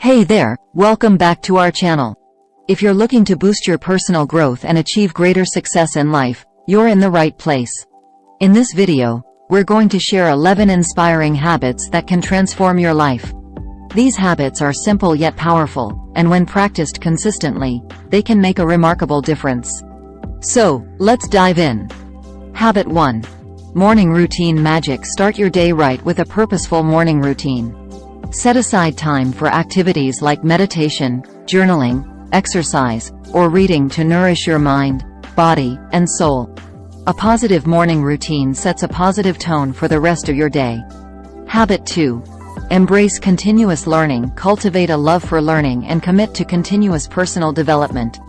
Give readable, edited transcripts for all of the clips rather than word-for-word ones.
Hey there, welcome back to our channel. If you're looking to boost your personal growth and achieve greater success in life, you're in the right place. In this video, we're going to share 11 inspiring habits that can transform your life. These habits are simple yet powerful, and when practiced consistently, they can make a remarkable difference. So, let's dive in. Habit 1. Morning routine magic. Start your day right with a purposeful morning routine. Set aside time for activities like meditation, journaling, exercise, or reading to nourish your mind, body, and soul. A positive morning routine sets a positive tone for the rest of your day. Habit 2. Embrace continuous learning. Cultivate a love for learning and commit to continuous personal development.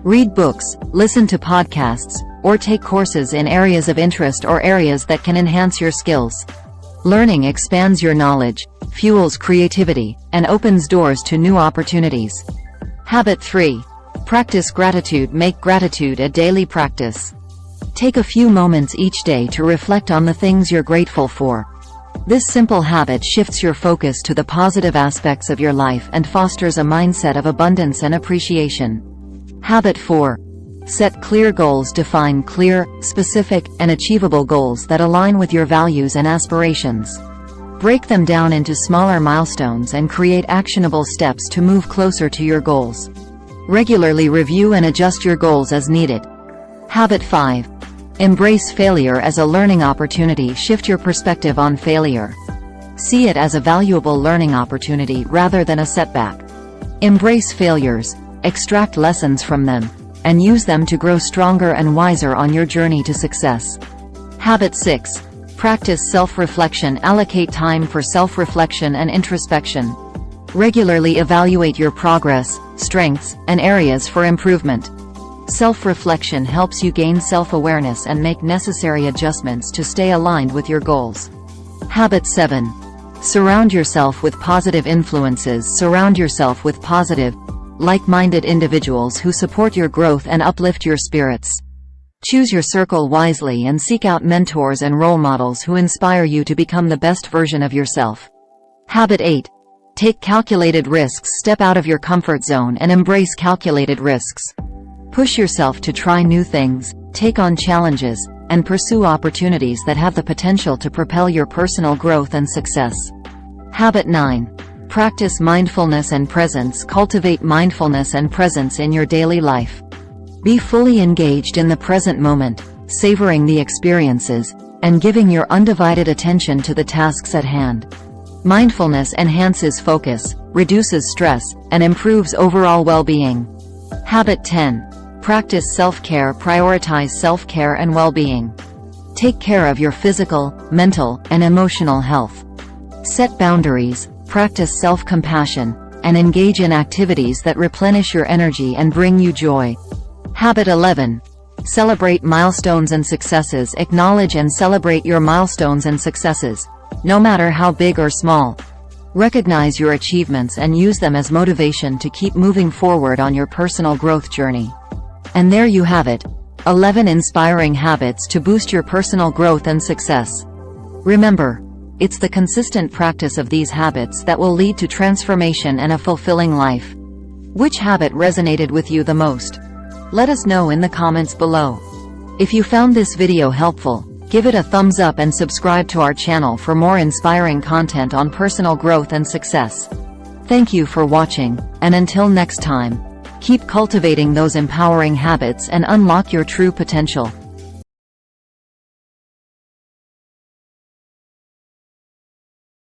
Read books, listen to podcasts, or take courses in areas of interest or areas that can enhance your skills. Learning expands your knowledge, fuels creativity, and opens doors to new opportunities. Habit 3. Practice gratitude. Make gratitude a daily practice. Take a few moments each day to reflect on the things you're grateful for. This simple habit shifts your focus to the positive aspects of your life and fosters a mindset of abundance and appreciation. Habit 4. Set clear goals. Define clear, specific, and achievable goals that align with your values and aspirations. Break them down into smaller milestones and create actionable steps to move closer to your goals. Regularly review and adjust your goals as needed. Habit 5. Embrace failure as a learning opportunity. Shift your perspective on failure. See it as a valuable learning opportunity rather than a setback. Embrace failures, extract lessons from them, and use them to grow stronger and wiser on your journey to success. Habit 6. Practice self-reflection. Allocate time for self-reflection and introspection. Regularly evaluate your progress, strengths, and areas for improvement. Self-reflection helps you gain self-awareness and make necessary adjustments to stay aligned with your goals. Habit 7. Surround yourself with positive influences. Surround yourself with positive, like-minded individuals who support your growth and uplift your spirits. Choose your circle wisely and seek out mentors and role models who inspire you to become the best version of yourself. Habit 8. Take calculated risks. Step out of your comfort zone and embrace calculated risks. Push yourself to try new things, take on challenges, and pursue opportunities that have the potential to propel your personal growth and success. Habit 9. Practice mindfulness and presence. Cultivate mindfulness and presence in your daily life. Be fully engaged in the present moment, savoring the experiences, and giving your undivided attention to the tasks at hand. Mindfulness enhances focus, reduces stress, and improves overall well-being. Habit 10. Practice self-care. Prioritize self-care and well-being. Take care of your physical, mental, and emotional health. Set boundaries, practice self-compassion, and engage in activities that replenish your energy and bring you joy. Habit 11. Celebrate milestones and successes. Acknowledge and celebrate your milestones and successes, no matter how big or small. Recognize your achievements and use them as motivation to keep moving forward on your personal growth journey. And there you have it, 11 inspiring habits to boost your personal growth and success. Remember, it's the consistent practice of these habits that will lead to transformation and a fulfilling life. Which habit resonated with you the most? Let us know in the comments below. If you found this video helpful, give it a thumbs up and subscribe to our channel for more inspiring content on personal growth and success. Thank you for watching, and until next time, keep cultivating those empowering habits and unlock your true potential.